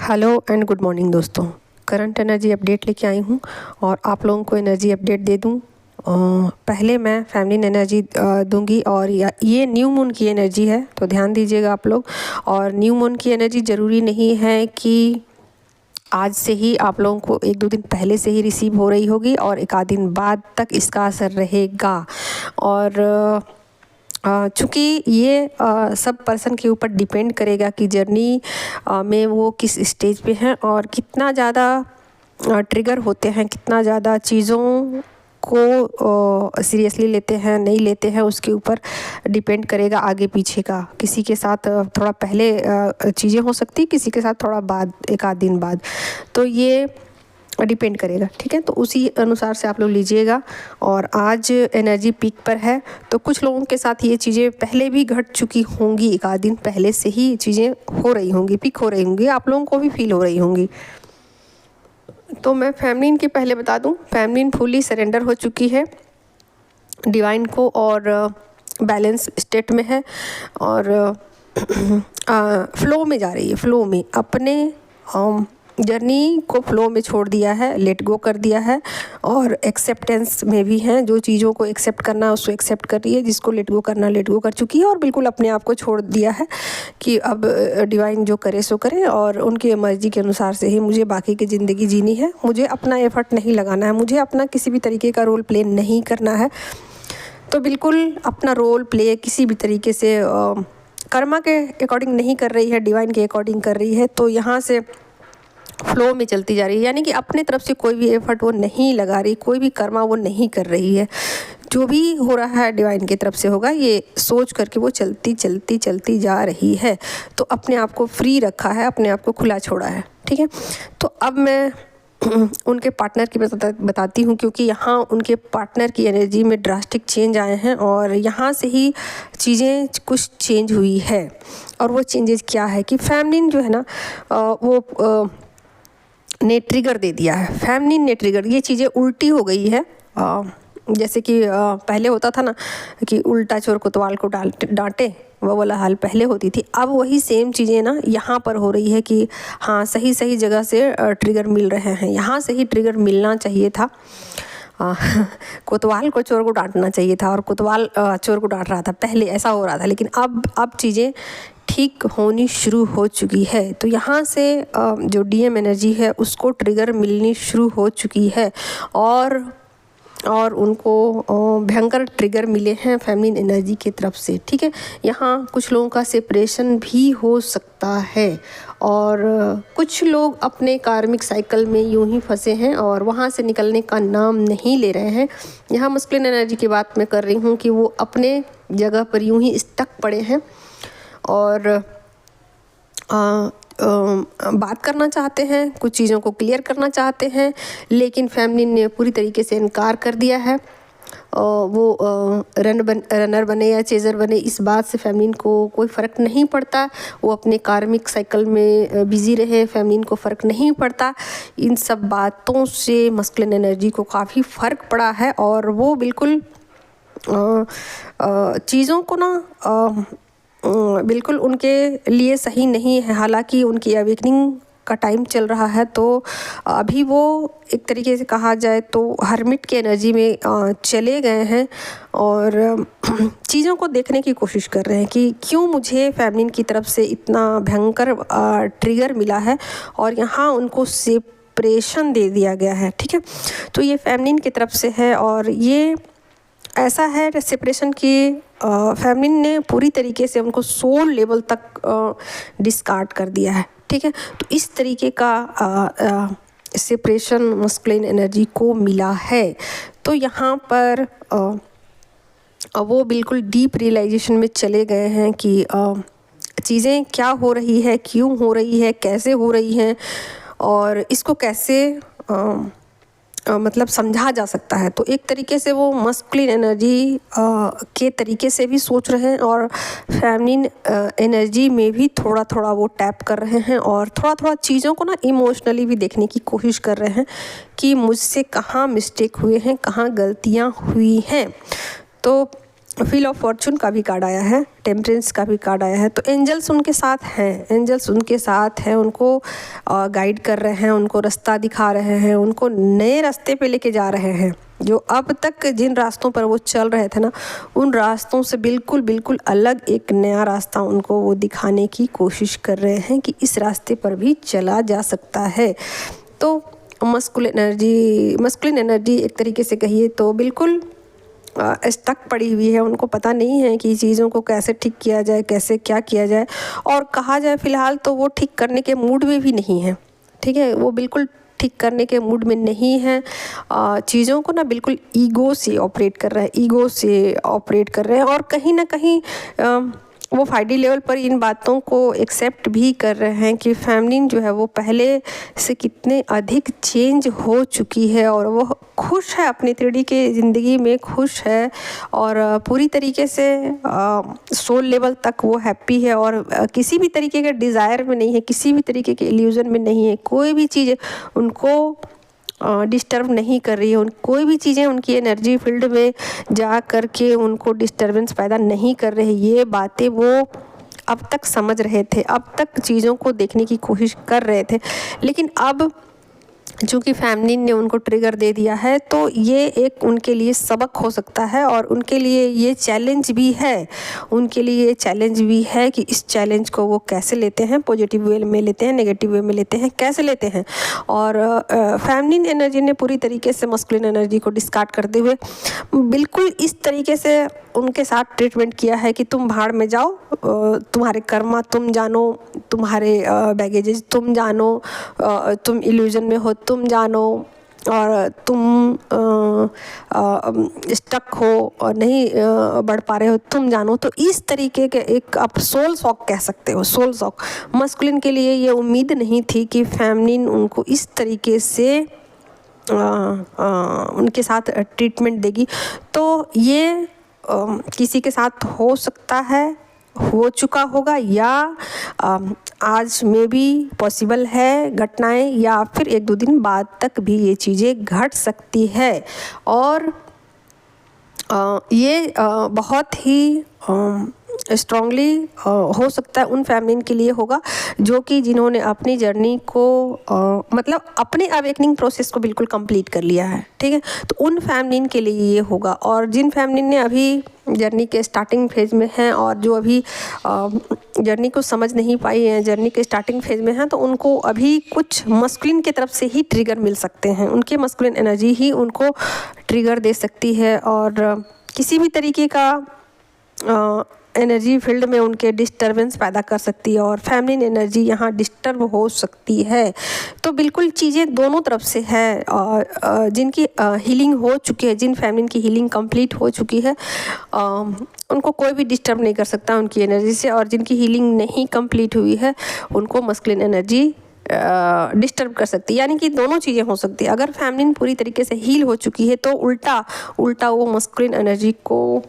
Hello and good morning दोस्तों। Current energy update लेके आई हूँ और आप लोगों को एनर्जी अपडेट दे दूँ। पहले मैं फैमिली एनर्जी दूंगी और ये न्यू मून की एनर्जी है, तो ध्यान दीजिएगा आप लोग। और न्यू मून की एनर्जी ज़रूरी नहीं है कि आज से ही आप लोगों को एक दो दिन पहले से ही रिसीव हो रही होगी और एक आध दिन बाद तक इसका असर रहेगा। और चूँकि ये सब पर्सन के ऊपर डिपेंड करेगा कि जर्नी में वो किस स्टेज पे हैं और कितना ज़्यादा ट्रिगर होते हैं, कितना ज़्यादा चीज़ों को सीरियसली लेते हैं नहीं लेते हैं, उसके ऊपर डिपेंड करेगा आगे पीछे का। किसी के साथ थोड़ा पहले चीज़ें हो सकती, किसी के साथ थोड़ा बाद, एक आध दिन बाद, तो ये डिपेंड करेगा। ठीक है, तो उसी अनुसार से आप लोग लीजिएगा। और आज एनर्जी पीक पर है, तो कुछ लोगों के साथ ये चीज़ें पहले भी घट चुकी होंगी, एक आध दिन पहले से ही चीज़ें हो रही होंगी, पीक हो रही होंगी, आप लोगों को भी फील हो रही होंगी। तो मैं फैमिलीन के पहले बता दूं, फैमिलीन फुली सरेंडर हो चुकी है डिवाइन को और बैलेंस स्टेट में है और फ्लो में जा रही है, फ्लो में अपने जर्नी को फ्लो में छोड़ दिया है, लेट गो कर दिया है और एक्सेप्टेंस में भी है। जो चीज़ों को एक्सेप्ट करना है उसको एक्सेप्ट कर रही है, जिसको लेट गो करना लेट गो कर चुकी है और बिल्कुल अपने आप को छोड़ दिया है कि अब डिवाइन जो करे सो करे और उनकी मर्जी के अनुसार से ही मुझे बाकी की ज़िंदगी जीनी है। मुझे अपना एफर्ट नहीं लगाना है, मुझे अपना किसी भी तरीके का रोल प्ले नहीं करना है। तो बिल्कुल अपना रोल प्ले किसी भी तरीके से कर्मा के अकॉर्डिंग नहीं कर रही है, डिवाइन के अकॉर्डिंग कर रही है। तो यहाँ से फ्लो में चलती जा रही है, यानी कि अपने तरफ से कोई भी एफर्ट वो नहीं लगा रही, कोई भी कर्मा वो नहीं कर रही है। जो भी हो रहा है डिवाइन की तरफ से होगा, ये सोच करके वो चलती जा रही है। तो अपने आप को फ्री रखा है, अपने आप को खुला छोड़ा है। ठीक है, तो अब मैं उनके पार्टनर की बताती हूँ, क्योंकि यहाँ उनके पार्टनर की एनर्जी में ड्रास्टिक चेंज आए हैं और यहाँ से ही चीज़ें कुछ चेंज हुई है। और वो चेंजेस क्या है कि फैमिलीन जो है ना वो ने ट्रिगर दे दिया है। फैमिलीन ने ट्रिगर, ये चीज़ें उल्टी हो गई है। जैसे कि पहले होता था ना कि उल्टा चोर कोतवाल को डांटे, वो वाला हाल पहले होती थी। अब वही सेम चीज़ें ना यहाँ पर हो रही है कि हाँ, सही सही जगह से ट्रिगर मिल रहे हैं। यहाँ से ही ट्रिगर मिलना चाहिए था। कोतवाल को चोर को डांटना चाहिए था और कोतवाल चोर को डांट रहा था, पहले ऐसा हो रहा था। लेकिन अब चीज़ें ठीक होनी शुरू हो चुकी है। तो यहाँ से जो डीएम एनर्जी है उसको ट्रिगर मिलनी शुरू हो चुकी है और उनको भयंकर ट्रिगर मिले हैं फैमिलीन एनर्जी की तरफ से। ठीक है, यहाँ कुछ लोगों का सेपरेशन भी हो सकता है और कुछ लोग अपने कार्मिक साइकिल में यूं ही फंसे हैं और वहाँ से निकलने का नाम नहीं ले रहे हैं। यहाँ मस्कुलिन एनर्जी की बात मैं कर रही हूँ कि वो अपने जगह पर यूं ही स्टक पड़े हैं और बात करना चाहते हैं, कुछ चीज़ों को क्लियर करना चाहते हैं, लेकिन फैमिली ने पूरी तरीके से इनकार कर दिया है। वो रनर बने या चेज़र बने, इस बात से फैमिलीन को कोई फ़र्क नहीं पड़ता। वो अपने कार्मिक साइकिल में बिज़ी रहे, फैमिलीन को फ़र्क नहीं पड़ता। इन सब बातों से मस्कुलिन एनर्जी को काफ़ी फ़र्क पड़ा है और वो बिल्कुल चीज़ों को ना बिल्कुल उनके लिए सही नहीं है। हालांकि उनकी अवेकनिंग का टाइम चल रहा है, तो अभी वो एक तरीके से कहा जाए तो हर्मिट की एनर्जी में चले गए हैं और चीज़ों को देखने की कोशिश कर रहे हैं कि क्यों मुझे फैमिलीन की तरफ से इतना भयंकर ट्रिगर मिला है और यहाँ उनको सेपरेशन दे दिया गया है। ठीक है, तो ये फैमिलीन की तरफ से है और ये ऐसा है सेपरेशन की फैमिलीन ने पूरी तरीके से उनको सोल लेवल तक डिस्कार्ड कर दिया है। ठीक है, तो इस तरीके का सेपरेशन मस्कुलिन एनर्जी को मिला है। तो यहाँ पर वो बिल्कुल डीप रियलाइजेशन में चले गए हैं कि चीज़ें क्या हो रही है, क्यों हो रही है, कैसे हो रही हैं और इसको कैसे मतलब समझा जा सकता है। तो एक तरीके से वो मस्कुलिन एनर्जी के तरीके से भी सोच रहे हैं और फैमिलीन एनर्जी में भी थोड़ा थोड़ा वो टैप कर रहे हैं और थोड़ा थोड़ा चीज़ों को ना इमोशनली भी देखने की कोशिश कर रहे हैं कि मुझसे कहाँ मिस्टेक हुए हैं, कहाँ गलतियाँ हुई हैं। तो व्हील ऑफ फॉर्चून का भी कार्ड आया है, टेम्परेंस का भी कार्ड आया है। तो एंजल्स उनके साथ हैं, एंजल्स उनके साथ हैं, उनको गाइड कर रहे हैं, उनको रास्ता दिखा रहे हैं, उनको नए रास्ते पे लेके जा रहे हैं। जो अब तक जिन रास्तों पर वो चल रहे थे ना, उन रास्तों से बिल्कुल बिल्कुल अलग एक नया रास्ता उनको वो दिखाने की कोशिश कर रहे हैं कि इस रास्ते पर भी चला जा सकता है। तो मस्कुलिन एनर्जी एक तरीके से कहिए तो बिल्कुल स्टक पड़ी हुई है। उनको पता नहीं है कि चीज़ों को कैसे ठीक किया जाए, कैसे क्या किया जाए। और कहा जाए फ़िलहाल तो वो ठीक करने के मूड में भी नहीं है, ठीक है, वो बिल्कुल ठीक करने के मूड में नहीं है। चीज़ों को ना बिल्कुल ईगो से ऑपरेट कर रहे हैं, ईगो से ऑपरेट कर रहे हैं। और कहीं ना कहीं वो 5D लेवल पर इन बातों को एक्सेप्ट भी कर रहे हैं कि फेमिनिन जो है वो पहले से कितने अधिक चेंज हो चुकी है, और वो खुश है अपनी 3D के ज़िंदगी में, खुश है और पूरी तरीके से सोल लेवल तक वो हैप्पी है, और किसी भी तरीके के डिज़ायर में नहीं है, किसी भी तरीके के इल्यूज़न में नहीं है। कोई भी चीज़ उनको डिस्टर्ब नहीं कर रही है, कोई भी चीज़ें उनकी एनर्जी फील्ड में जा कर के उनको डिस्टर्बेंस पैदा नहीं कर रही। ये बातें वो अब तक समझ रहे थे, अब तक चीज़ों को देखने की कोशिश कर रहे थे, लेकिन अब चूँकि फेमिनिन ने उनको ट्रिगर दे दिया है तो ये एक उनके लिए सबक हो सकता है, और उनके लिए ये चैलेंज भी है, उनके लिए ये चैलेंज भी है कि इस चैलेंज को वो कैसे लेते हैं, पॉजिटिव वे में लेते हैं, नेगेटिव वे में लेते हैं, कैसे लेते हैं। और फेमिनिन एनर्जी ने पूरी तरीके से मस्कुलिन एनर्जी को डिस्कार्ड करते हुए बिल्कुल इस तरीके से उनके साथ ट्रीटमेंट किया है कि तुम भाड़ में जाओ, तुम्हारे कर्मा तुम जानो, तुम्हारे बैगेजेस तुम जानो, तुम इल्यूजन में हो तुम जानो, और तुम स्टक हो और नहीं बढ़ पा रहे हो तुम जानो। तो इस तरीके के एक आप सोल शॉक कह सकते हो, सोल शॉक। मस्कुलिन के लिए ये उम्मीद नहीं थी कि फेमिनिन उनको इस तरीके से उनके साथ ट्रीटमेंट देगी। तो ये किसी के साथ हो सकता है, हो चुका होगा, या आज में भी पॉसिबल है घटनाएं, या फिर 1-2 दिन बाद तक भी ये चीज़ें घट सकती है। और ये बहुत ही स्ट्रॉन्गली हो सकता है उन फेमिनिन के लिए होगा जो कि जिन्होंने अपनी जर्नी को मतलब अपने अवेकनिंग प्रोसेस को बिल्कुल कंप्लीट कर लिया है, ठीक है। तो उन फेमिनिन के लिए ये होगा। और जिन फेमिनिन ने अभी जर्नी के स्टार्टिंग फेज़ में हैं और जो अभी जर्नी को समझ नहीं पाई हैं, जर्नी के स्टार्टिंग फेज़ में हैं, तो उनको अभी कुछ मस्कुलिन की तरफ से ही ट्रिगर मिल सकते हैं। उनके मस्कुलिन एनर्जी ही उनको ट्रिगर दे सकती है, और किसी भी तरीके का एनर्जी फील्ड में उनके डिस्टर्बेंस पैदा कर सकती है, और फेमिनिन एनर्जी यहाँ डिस्टर्ब हो सकती है। तो बिल्कुल चीज़ें दोनों तरफ से है, और जिनकी हीलिंग हो चुकी है, जिन फेमिनिन की हीलिंग कंप्लीट हो चुकी है, उनको कोई भी डिस्टर्ब नहीं कर सकता उनकी एनर्जी से, और जिनकी हीलिंग नहीं कंप्लीट हुई है उनको मस्कुलिन एनर्जी डिस्टर्ब कर सकती है। यानी कि दोनों चीज़ें हो सकती है। अगर फेमिनिन पूरी तरीके से हील हो चुकी है तो उल्टा वो मस्कुलिन एनर्जी को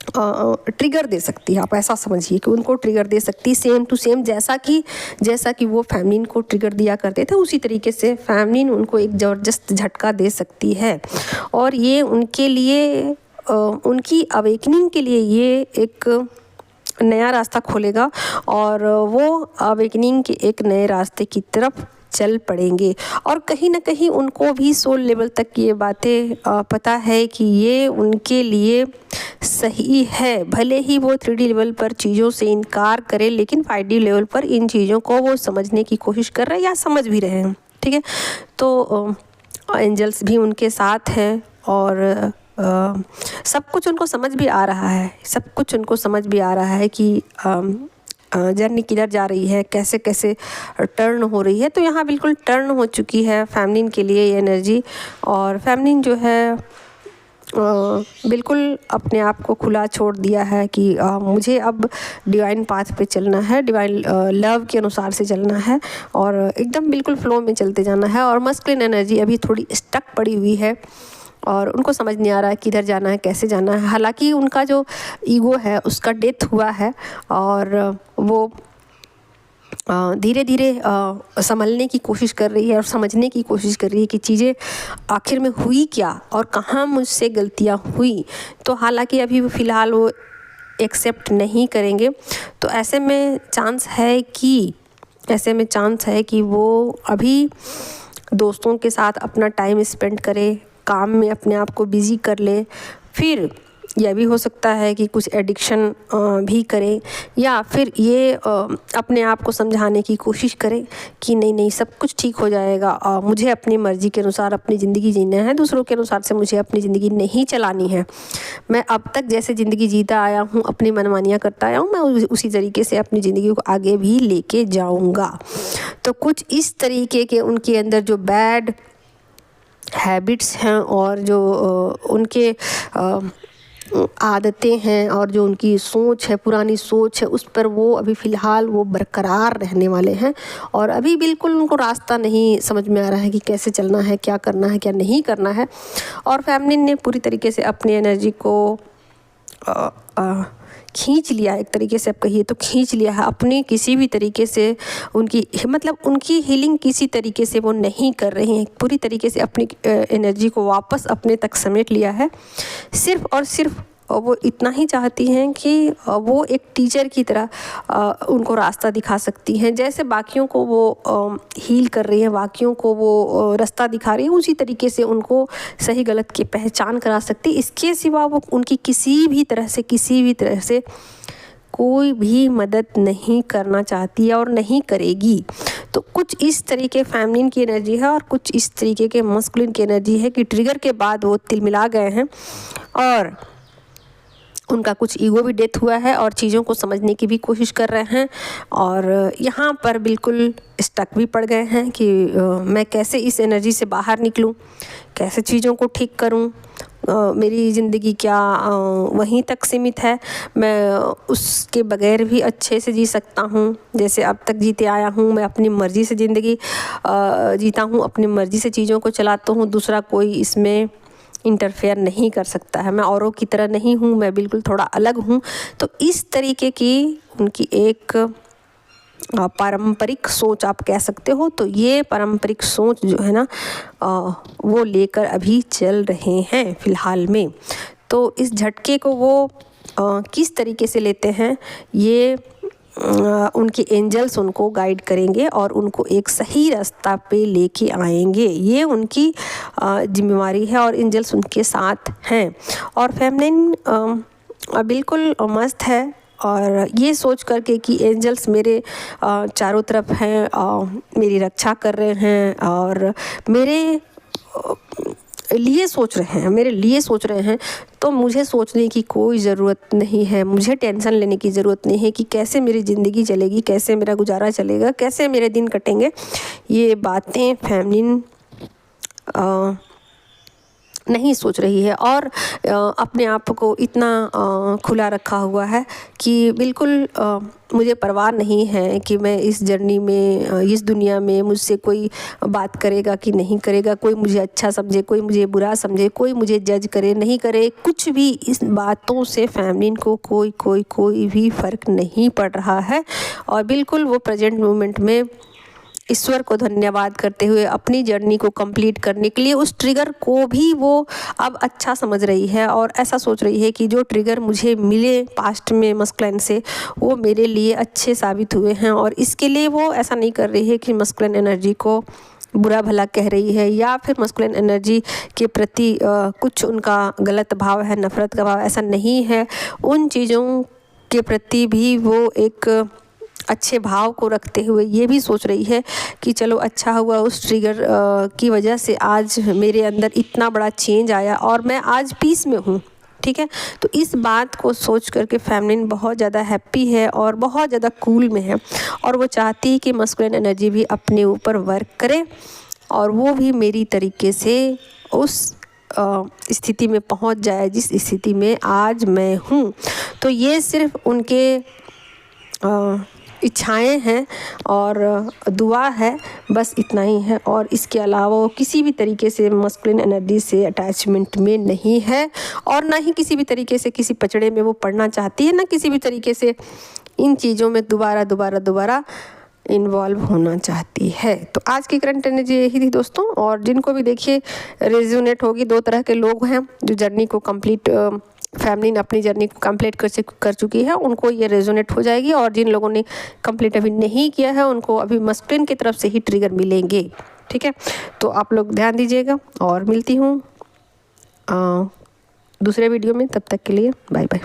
ट्रिगर दे सकती है। आप ऐसा समझिए कि उनको ट्रिगर दे सकती है, सेम टू सेम जैसा कि वो फेमिनिन को ट्रिगर दिया करते थे, उसी तरीके से फेमिनिन उनको एक ज़बरदस्त झटका दे सकती है। और ये उनके लिए उनकी अवेकनिंग के लिए ये एक नया रास्ता खोलेगा, और वो अवेकनिंग के एक नए रास्ते की तरफ चल पड़ेंगे। और कहीं ना कहीं उनको भी सोल लेवल तक ये बातें पता है कि ये उनके लिए सही है। भले ही वो 3D लेवल पर चीज़ों से इनकार करें, लेकिन 5D लेवल पर इन चीज़ों को वो समझने की कोशिश कर रहे हैं, या समझ भी रहे हैं, ठीक है। तो एंजल्स भी उनके साथ हैं, और सब कुछ उनको समझ भी आ रहा है, सब कुछ उनको समझ भी आ रहा है कि जर्नी किधर जा रही है, कैसे कैसे टर्न हो रही है। तो यहाँ बिल्कुल टर्न हो चुकी है फेमिनिन के लिए ये एनर्जी, और फेमिनिन जो है बिल्कुल अपने आप को खुला छोड़ दिया है कि मुझे अब डिवाइन पाथ पे चलना है, डिवाइन लव के अनुसार से चलना है, और एकदम बिल्कुल फ्लो में चलते जाना है। और मस्कुलिन एनर्जी अभी थोड़ी स्टक पड़ी हुई है, और उनको समझ नहीं आ रहा है किधर जाना है, कैसे जाना है। हालांकि उनका जो ईगो है उसका डेथ हुआ है, और वो धीरे धीरे संभलने की कोशिश कर रही है और समझने की कोशिश कर रही है कि चीज़ें आखिर में हुई क्या और कहाँ मुझसे गलतियाँ हुई। तो हालांकि अभी वो फ़िलहाल वो एक्सेप्ट नहीं करेंगे। तो ऐसे में चांस है कि वो अभी दोस्तों के साथ अपना टाइम स्पेंड करे, काम में अपने आप को बिज़ी कर ले। फिर यह भी हो सकता है कि कुछ एडिक्शन भी करें, या फिर ये अपने आप को समझाने की कोशिश करें कि नहीं सब कुछ ठीक हो जाएगा, मुझे अपनी मर्ज़ी के अनुसार अपनी ज़िंदगी जीना है, दूसरों के अनुसार से मुझे अपनी ज़िंदगी नहीं चलानी है। मैं अब तक जैसे ज़िंदगी जीता आया हूँ, अपनी मनमानियाँ करता आया हूँ, मैं उसी तरीके से अपनी ज़िंदगी को आगे भी लेके जाऊँगा। तो कुछ इस तरीके के उनके अंदर जो बैड हैबिट्स हैं और जो उनके आदतें हैं और जो उनकी सोच है, पुरानी सोच है, उस पर वो अभी फ़िलहाल वो बरकरार रहने वाले हैं। और अभी बिल्कुल उनको रास्ता नहीं समझ में आ रहा है कि कैसे चलना है, क्या करना है, क्या नहीं करना है। और फेमिनिन ने पूरी तरीके से अपनी एनर्जी को खींच लिया, एक तरीके से आप कहिए तो खींच लिया है अपने किसी भी तरीके से। उनकी हीलिंग किसी तरीके से वो नहीं कर रही हैं, पूरी तरीके से अपनी एनर्जी को वापस अपने तक समेट लिया है। सिर्फ़ और सिर्फ वो इतना ही चाहती हैं कि वो एक टीचर की तरह उनको रास्ता दिखा सकती हैं। जैसे बाकियों को वो हील कर रही हैं, बाकियों को वो रास्ता दिखा रही हैं, उसी तरीके से उनको सही गलत की पहचान करा सकती। इसके सिवा वो उनकी किसी भी तरह से कोई भी मदद नहीं करना चाहती है और नहीं करेगी। तो कुछ इस तरीके फेमिनिन की एनर्जी है और कुछ इस तरीके के मस्कुलिन की एनर्जी है कि ट्रिगर के बाद वो तिलमिला गए हैं और उनका कुछ ईगो भी डेथ हुआ है और चीज़ों को समझने की भी कोशिश कर रहे हैं। और यहाँ पर बिल्कुल स्टक भी पड़ गए हैं कि मैं कैसे इस एनर्जी से बाहर निकलूँ, कैसे चीज़ों को ठीक करूँ, मेरी ज़िंदगी क्या वहीं तक सीमित है, मैं उसके बगैर भी अच्छे से जी सकता हूँ जैसे अब तक जीते आया हूँ। मैं अपनी मर्ज़ी से ज़िंदगी जीता हूँ, अपनी मर्ज़ी से चीज़ों को चलाता हूँ, दूसरा कोई इसमें इंटरफेयर नहीं कर सकता है, मैं औरों की तरह नहीं हूँ, मैं बिल्कुल थोड़ा अलग हूँ। तो इस तरीके की उनकी एक पारंपरिक सोच आप कह सकते हो। तो ये पारंपरिक सोच जो है ना वो लेकर अभी चल रहे हैं फ़िलहाल में। तो इस झटके को वो किस तरीके से लेते हैं, ये उनके एंजल्स उनको गाइड करेंगे और उनको एक सही रास्ता पे लेके आएंगे। ये उनकी जिम्मेवारी है और एंजल्स उनके साथ हैं। और फेमिनिन बिल्कुल मस्त है और ये सोच करके कि एंजल्स मेरे चारों तरफ हैं, मेरी रक्षा कर रहे हैं और मेरे लिए सोच रहे हैं, तो मुझे सोचने की कोई ज़रूरत नहीं है, मुझे टेंशन लेने की ज़रूरत नहीं है कि कैसे मेरी ज़िंदगी चलेगी, कैसे मेरा गुजारा चलेगा, कैसे मेरे दिन कटेंगे। ये बातें फेमिनिन नहीं सोच रही है और अपने आप को इतना खुला रखा हुआ है कि बिल्कुल मुझे परवाह नहीं है कि मैं इस जर्नी में, इस दुनिया में मुझसे कोई बात करेगा कि नहीं करेगा, कोई मुझे अच्छा समझे, कोई मुझे बुरा समझे, कोई मुझे जज करे नहीं करे, कुछ भी इस बातों से फेमिनिन को कोई भी फ़र्क नहीं पड़ रहा है। और बिल्कुल वो प्रेजेंट मोमेंट में ईश्वर को धन्यवाद करते हुए अपनी जर्नी को कंप्लीट करने के लिए उस ट्रिगर को भी वो अब अच्छा समझ रही है और ऐसा सोच रही है कि जो ट्रिगर मुझे मिले पास्ट में मस्कुलिन से, वो मेरे लिए अच्छे साबित हुए हैं। और इसके लिए वो ऐसा नहीं कर रही है कि मस्कुलिन एनर्जी को बुरा भला कह रही है या फिर मस्कुलिन एनर्जी के प्रति कुछ उनका गलत भाव है, नफ़रत का भाव, ऐसा नहीं है। उन चीज़ों के प्रति भी वो एक अच्छे भाव को रखते हुए ये भी सोच रही है कि चलो अच्छा हुआ उस ट्रिगर की वजह से आज मेरे अंदर इतना बड़ा चेंज आया और मैं आज पीस में हूँ। ठीक है, तो इस बात को सोच करके फेमिनिन बहुत ज़्यादा हैप्पी है और बहुत ज़्यादा कूल में है और वो चाहती है कि मस्कुलिन एनर्जी भी अपने ऊपर वर्क करे और वो भी मेरी तरीके से उस स्थिति में पहुंच जाए जिस स्थिति में आज मैं हूँ। तो ये सिर्फ उनके इच्छाएं हैं और दुआ है, बस इतना ही है। और इसके अलावा वो किसी भी तरीके से मस्कुलिन एनर्जी से अटैचमेंट में नहीं है और ना ही किसी भी तरीके से किसी पचड़े में वो पड़ना चाहती है, ना किसी भी तरीके से इन चीज़ों में दोबारा इन्वॉल्व होना चाहती है। तो आज की करंट एनर्जी यही थी दोस्तों। और जिनको भी देखिए रेजोनेट होगी, 2 तरह के लोग हैं जो जर्नी को कंप्लीट, फैमिली ने अपनी जर्नी को कंप्लीट कर चुकी है, उनको ये रेजोनेट हो जाएगी। और जिन लोगों ने कंप्लीट अभी नहीं किया है उनको अभी मस्कुलिन की तरफ से ही ट्रिगर मिलेंगे। ठीक है, तो आप लोग ध्यान दीजिएगा और मिलती हूँ दूसरे वीडियो में। तब तक के लिए बाय बाय।